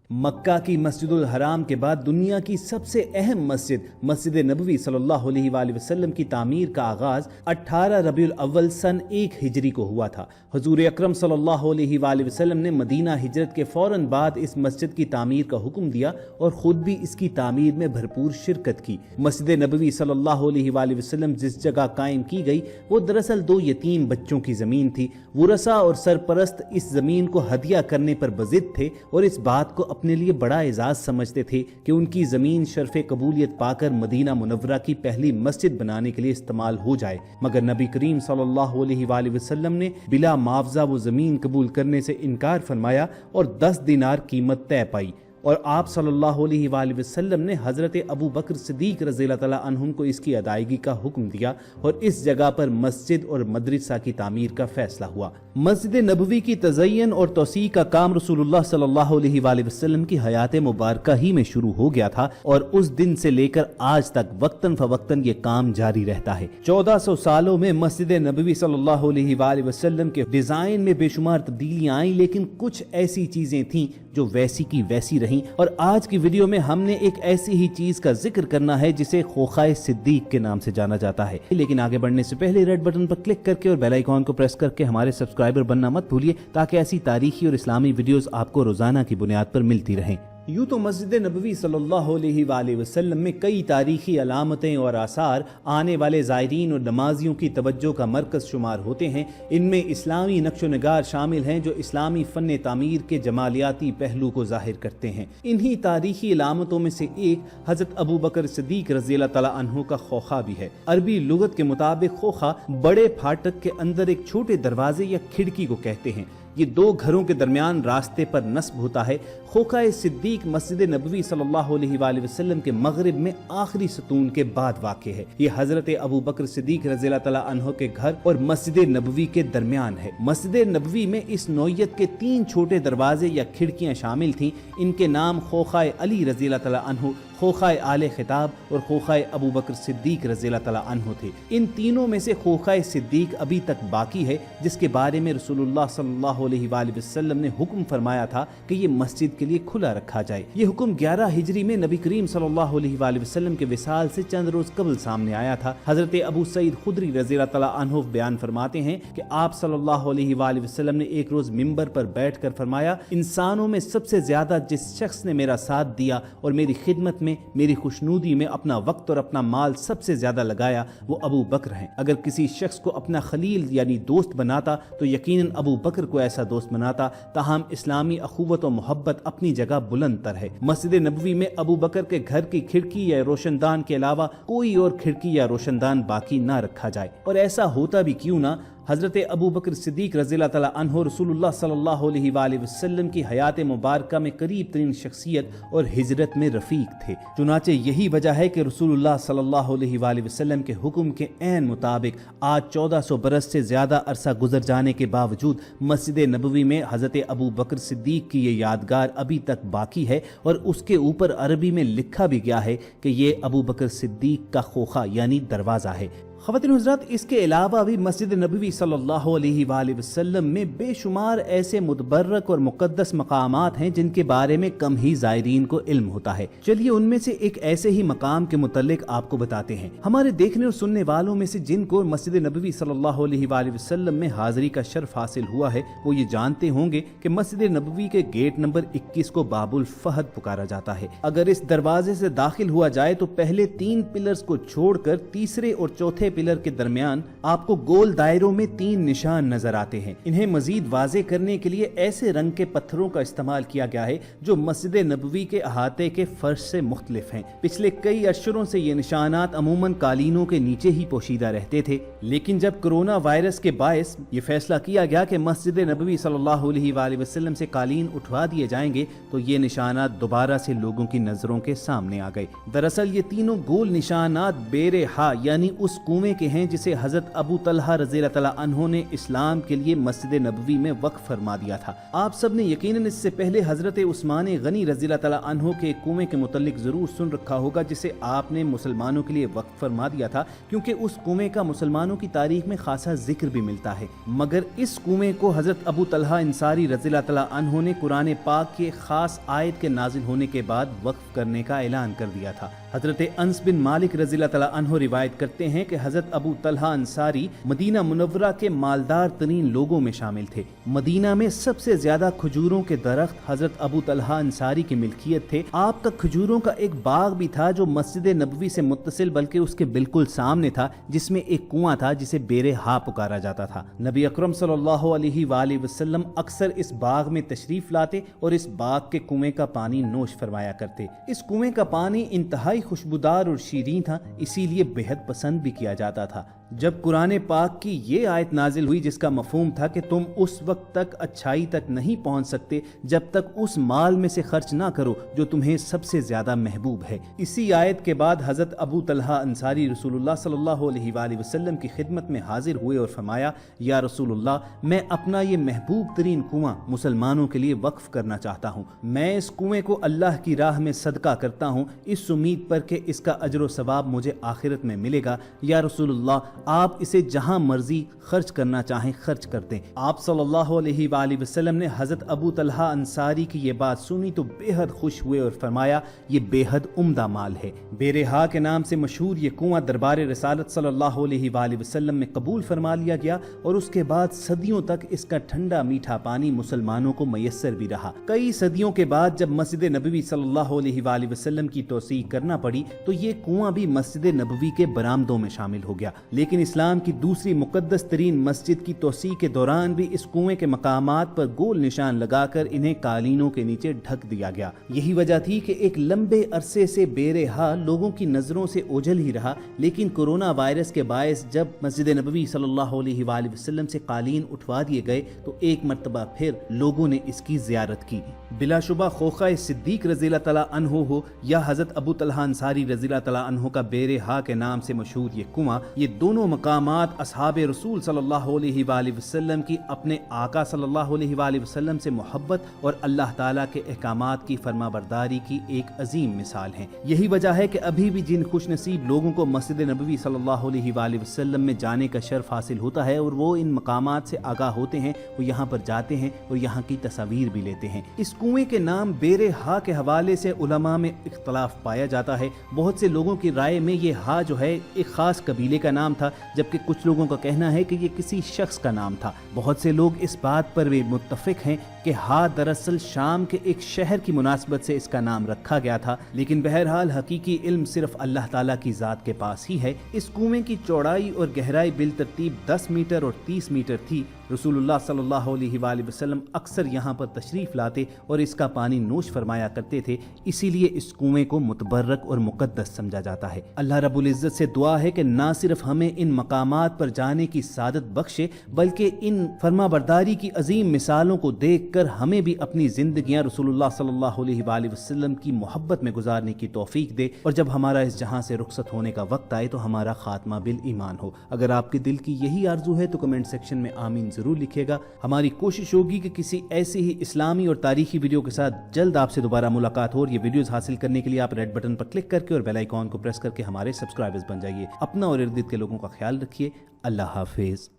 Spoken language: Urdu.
مکہ کی مسجد الحرام کے بعد دنیا کی سب سے اہم مسجد مسجد نبوی صلی اللہ علیہ وآلہ وسلم کی تعمیر کا آغاز 18 ربیع الاول سن 1 ہجری کو ہوا تھا۔ حضور اکرم صلی اللہ علیہ وآلہ وسلم نے مدینہ ہجرت کے فوراً بعد اس مسجد کی تعمیر کا حکم دیا اور خود بھی اس کی تعمیر میں بھرپور شرکت کی۔ مسجد نبوی صلی اللہ علیہ وآلہ وسلم جس جگہ قائم کی گئی وہ دراصل 2 یتیم بچوں کی زمین تھی۔ ورثاء اور سرپرست اس زمین کو ہدیہ کرنے پر بضد تھے اور اس بات کو اپنے لیے بڑا اعزاز سمجھتے تھے کہ ان کی زمین شرف قبولیت پا کر مدینہ منورہ کی پہلی مسجد بنانے کے لیے استعمال ہو جائے، مگر نبی کریم صلی اللہ علیہ وآلہ وسلم نے بلا معاوضہ وہ زمین قبول کرنے سے انکار فرمایا اور 10 دینار قیمت طے پائی، اور آپ صلی اللہ علیہ وآلہ وسلم نے حضرت ابو بکر صدیق رضی اللہ تعالیٰ عنہم کو اس کی ادائیگی کا حکم دیا اور اس جگہ پر مسجد اور مدرسہ کی تعمیر کا فیصلہ ہوا۔ مسجد نبوی کی تزئین اور توسیع کا کام رسول اللہ صلی اللہ علیہ وآلہ وسلم کی حیات مبارکہ ہی میں شروع ہو گیا تھا اور اس دن سے لے کر آج تک وقتاً فوقتاً یہ کام جاری رہتا ہے۔ 1400 سالوں میں مسجد نبوی صلی اللہ علیہ وآلہ وسلم کے ڈیزائن میں بے شمار تبدیلیاں آئیں، لیکن کچھ ایسی چیزیں تھیں جو ویسی کی ویسی رہیں، اور آج کی ویڈیو میں ہم نے ایک ایسی ہی چیز کا ذکر کرنا ہے جسے خوخائے صدیق کے نام سے جانا جاتا ہے۔ لیکن آگے بڑھنے سے پہلے ریڈ بٹن پر کلک کر کے اور بیل آئیکن کو پریس کر کے ہمارے سبسکرائبر بننا مت بھولیے تاکہ ایسی تاریخی اور اسلامی ویڈیوز آپ کو روزانہ کی بنیاد پر ملتی رہیں۔ یوں تو مسجد نبوی صلی اللہ علیہ وآلہ وسلم میں کئی تاریخی علامتیں اور آثار آنے والے زائرین اور نمازیوں کی توجہ کا مرکز شمار ہوتے ہیں۔ ان میں اسلامی نقش و نگار شامل ہیں جو اسلامی فن تعمیر کے جمالیاتی پہلو کو ظاہر کرتے ہیں۔ انہی تاریخی علامتوں میں سے ایک حضرت ابو بکر صدیق رضی اللہ تعالیٰ عنہ کا خوخہ بھی ہے۔ عربی لغت کے مطابق خوخہ بڑے پھاٹک کے اندر ایک چھوٹے دروازے یا کھڑکی کو کہتے ہیں۔ یہ 2 گھروں کے درمیان راستے پر نصب ہوتا ہے۔ خوخہ صدیق مسجد نبوی صلی اللہ علیہ وآلہ وسلم کے مغرب میں آخری ستون کے بعد واقع ہے۔ یہ حضرت ابو بکر صدیق رضی اللہ تعالیٰ عنہ کے گھر اور مسجد نبوی کے درمیان ہے۔ مسجد نبوی میں اس نوعیت کے 3 چھوٹے دروازے یا کھڑکیاں شامل تھیں۔ ان کے نام خوخہ علی رضی اللہ تعالیٰ عنہ، خوخہ آل خطاب اور خوخہ ابو بکر صدیق رضی اللہ تعالیٰ عنہ تھے۔ ان تینوں میں سے خوخہ صدیق ابھی تک باقی ہے، جس کے بارے میں رسول اللہ صلی اللہ علیہ وآلہ وسلم نے حکم فرمایا تھا کہ یہ مسجد کے لیے کھلا رکھا جائے۔ یہ حکم 11 ہجری میں نبی کریم صلی اللہ علیہ وآلہ وسلم کے وصال سے چند روز قبل سامنے آیا تھا۔ حضرت ابو سعید خدری رضی اللہ تعالیٰ عنہ بیان فرماتے ہیں کہ آپ صلی اللہ علیہ وآلہ وسلم نے ایک روز ممبر پر بیٹھ کر فرمایا، انسانوں میں سب سے زیادہ جس شخص نے میرا ساتھ دیا اور میری خدمت میں، میری خوشنودی میں اپنا وقت اور اپنا مال سب سے زیادہ لگایا وہ ابو بکر ہیں۔ اگر کسی شخص کو اپنا خلیل یعنی دوست بناتا تو یقیناً ابو بکر کو ایسا دوست بناتا۔ تاہم اسلامی اخوت و محبت اپنی جگہ بلند تر ہے۔ مسجد نبوی میں ابو بکر کے گھر کی کھڑکی یا روشن دان کے علاوہ کوئی اور کھڑکی یا روشن دان باقی نہ رکھا جائے، اور ایسا ہوتا بھی کیوں نہ، حضرت ابو بکر صدیق رضی اللہ تعالیٰ عنہ رسول اللہ صلی اللہ علیہ وآلہ وسلم کی حیات مبارکہ میں قریب ترین شخصیت اور ہجرت میں رفیق تھے۔ چنانچہ یہی وجہ ہے کہ رسول اللہ صلی اللہ علیہ وآلہ وسلم کے حکم کے عین مطابق آج 1400 برس سے زیادہ عرصہ گزر جانے کے باوجود مسجد نبوی میں حضرت ابو بکر صدیق کی یہ یادگار ابھی تک باقی ہے، اور اس کے اوپر عربی میں لکھا بھی گیا ہے کہ یہ ابو بکر صدیق کا خوخہ یعنی دروازہ ہے۔ خواتین و حضرات، اس کے علاوہ بھی مسجد نبوی صلی اللہ علیہ وآلہ وسلم میں بے شمار ایسے متبرک اور مقدس مقامات ہیں جن کے بارے میں کم ہی زائرین کو علم ہوتا ہے۔ چلیے ان میں سے ایک ایسے ہی مقام کے متعلق آپ کو بتاتے ہیں۔ ہمارے دیکھنے اور سننے والوں میں سے جن کو مسجد نبوی صلی اللہ علیہ وآلہ وسلم میں حاضری کا شرف حاصل ہوا ہے وہ یہ جانتے ہوں گے کہ مسجد نبوی کے گیٹ نمبر 21 کو باب الفہد پکارا جاتا ہے۔ اگر اس دروازے سے داخل ہوا جائے تو پہلے 3 پلرز کو چھوڑ کر تیسرے اور چوتھے پلر کے درمیان آپ کو گول دائروں میں 3 نشان نظر آتے ہیں۔ انہیں مزید واضح کرنے کے لیے ایسے رنگ کے پتھروں کا استعمال کیا گیا ہے جو مسجد نبوی کے احاطے کے فرش سے مختلف ہیں۔ پچھلے کئی اشروں سے یہ نشانات عموماً قالینوں کے نیچے ہی پوشیدہ رہتے تھے، لیکن جب کرونا وائرس کے باعث یہ فیصلہ کیا گیا کہ مسجد نبوی صلی اللہ علیہ وآلہ وسلم سے قالین اٹھوا دیے جائیں گے تو یہ نشانات دوبارہ سے لوگوں کی نظروں کے سامنے آ گئے۔ دراصل یہ تینوں گول نشانات بیر ہا یعنی اس کنویں کنویں کے ہیں جسے حضرت ابو طلحہ رضی اللہ تعالیٰ عنہ نے اسلام کے لیے مسجد نبوی میں وقف فرما دیا تھا۔ آپ سب نے یقیناً اس سے پہلے حضرت عثمان غنی رضی اللہ تعالیٰ عنہ کے کنویں کے متعلق ضرور سن رکھا ہوگا جسے آپ نے مسلمانوں کے لیے وقف فرما دیا تھا، کیونکہ اس کنویں کا مسلمانوں کی تاریخ میں خاصا ذکر بھی ملتا ہے۔ مگر اس کنویں کو حضرت ابو طلحہ انصاری رضی اللہ تعالیٰ عنہ نے قرآن پاک کے خاص آیت کے نازل ہونے کے بعد وقف کرنے کا اعلان کر دیا تھا۔ حضرت انس بن مالک رضی اللہ تعالیٰ عنہ روایت کرتے ہیں کہ حضرت ابو طلحہ انصاری مدینہ منورہ کے مالدار ترین لوگوں میں شامل تھے۔ مدینہ میں سب سے زیادہ کھجوروں کے درخت حضرت ابو طلحہ انصاری کی ملکیت تھے۔ آپ کا کھجوروں کا ایک باغ بھی تھا جو مسجد نبوی سے متصل بلکہ اس کے بالکل سامنے تھا، جس میں ایک کنواں تھا جسے بیر ہا پکارا جاتا تھا۔ نبی اکرم صلی اللہ علیہ وآلہ وسلم اکثر اس باغ میں تشریف لاتے اور اس باغ کے کنویں کا پانی نوش فرمایا کرتے۔ اس کنویں کا پانی انتہائی خوشبودار اور شیرین تھا، اسی لیے بہت پسند بھی کیا جاتا تھا۔ جب قرآن پاک کی یہ آیت نازل ہوئی جس کا مفہوم تھا کہ تم اس وقت تک اچھائی تک نہیں پہنچ سکتے جب تک اس مال میں سے خرچ نہ کرو جو تمہیں سب سے زیادہ محبوب ہے، اسی آیت کے بعد حضرت ابو طلحہ انصاری رسول اللہ صلی اللہ علیہ وآلہ وسلم کی خدمت میں حاضر ہوئے اور فرمایا، یا رسول اللہ، میں اپنا یہ محبوب ترین کنواں مسلمانوں کے لیے وقف کرنا چاہتا ہوں۔ میں اس کنویں کو اللہ کی راہ میں صدقہ کرتا ہوں اس امید پر کہ اس کا اجر و ثواب مجھے آخرت میں ملے گا۔ یا رسول اللہ، آپ اسے جہاں مرضی خرچ کرنا چاہیں خرچ کر دیں۔ آپ صلی اللہ علیہ وآلہ وسلم نے حضرت ابو طلحہ انصاری کی یہ بات سنی تو بے حد خوش ہوئے اور فرمایا، یہ بے حد عمدہ مال ہے۔ بیر ہا کے نام سے مشہور یہ کنواں دربار رسالت صلی اللہ علیہ وآلہ وسلم میں قبول فرما لیا گیا اور اس کے بعد صدیوں تک اس کا ٹھنڈا میٹھا پانی مسلمانوں کو میسر بھی رہا۔ کئی صدیوں کے بعد جب مسجد نبوی صلی اللہ علیہ وآلہ وسلم کی توسیع کرنا پڑی تو یہ کنواں بھی مسجد نبوی کے برآمدوں میں شامل ہو گیا، لیکن اسلام کی دوسری مقدس ترین مسجد کی توسیع کے دوران بھی اس کنویں کے مقامات پر گول نشان لگا کر انہیں قالینوں کے نیچے ڈھک دیا گیا۔ یہی وجہ تھی کہ ایک لمبے عرصے سے بیر ہا لوگوں کی نظروں سے اوجھل ہی رہا، لیکن کورونا وائرس کے باعث جب مسجد نبوی صلی اللہ علیہ وآلہ وسلم سے قالین اٹھوا دیے گئے تو ایک مرتبہ پھر لوگوں نے اس کی زیارت کی۔ بلا شبہ خوخہ صدیق رضی اللہ تعالیٰ عنہ ہو یا حضرت ابو طلحہ انصاری رضی اللہ تعالیٰ عنہ کا بیر ہا کے نام سے مشہور یہ کنواں، یہ دونوں مقامات اصحاب رسول صلی اللہ علیہ وآلہ وسلم کی اپنے آقا صلی اللہ علیہ وآلہ وسلم سے محبت اور اللہ تعالیٰ کے احکامات کی فرما برداری کی ایک عظیم مثال ہیں۔ یہی وجہ ہے کہ ابھی بھی جن خوش نصیب لوگوں کو مسجد نبوی صلی اللہ علیہ وآلہ وسلم میں جانے کا شرف حاصل ہوتا ہے اور وہ ان مقامات سے آگاہ ہوتے ہیں، وہ یہاں پر جاتے ہیں اور یہاں کی تصاویر بھی لیتے ہیں۔ اس کنویں کے نام بیر ہا کے حوالے سے علماء میں اختلاف پایا جاتا ہے۔ بہت سے لوگوں کی رائے میں یہ ہا جو ہے ایک خاص قبیلے کا نام تھا، جبکہ کچھ لوگوں کا کہنا ہے کہ یہ کسی شخص کا نام تھا۔ بہت سے لوگ اس بات پر بھی متفق ہیں کہ ہا دراصل شام کے ایک شہر کی مناسبت سے اس کا نام رکھا گیا تھا، لیکن بہرحال حقیقی علم صرف اللہ تعالیٰ کی ذات کے پاس ہی ہے۔ اس کنویں کی چوڑائی اور گہرائی بالترتیب 10 میٹر اور 30 میٹر تھی۔ رسول اللہ صلی اللہ علیہ وآلہ وسلم اکثر یہاں پر تشریف لاتے اور اس کا پانی نوش فرمایا کرتے تھے، اسی لیے اس کنویں کو متبرک اور مقدس سمجھا جاتا ہے۔ اللہ رب العزت سے دعا ہے کہ نہ صرف ہمیں ان مقامات پر جانے کی سعادت بخشے بلکہ ان فرما برداری کی عظیم مثالوں کو دیکھ کر ہمیں بھی اپنی زندگیاں رسول اللہ صلی اللہ علیہ وآلہ وسلم کی محبت میں گزارنے کی توفیق دے، اور جب ہمارا اس جہاں سے رخصت ہونے کا وقت آئے تو ہمارا خاتمہ بالایمان ہو۔ اگر آپ کے دل کی یہی آرزو ہے تو کمنٹ سیکشن میں آمین ضرور لکھیے گا۔ ہماری کوشش ہوگی کہ کسی ایسی ہی اسلامی اور تاریخی ویڈیو کے ساتھ جلد آپ سے دوبارہ ملاقات ہو، اور یہ ویڈیوز حاصل کرنے کے لیے آپ ریڈ بٹن پر کلک کر کے اور بیل آئیکن کو پریس کر کے ہمارے سبسکرائبرز بن جائیے۔ اپنا اور ارد گرد کے لوگوں کا خیال رکھیے۔ اللہ حافظ۔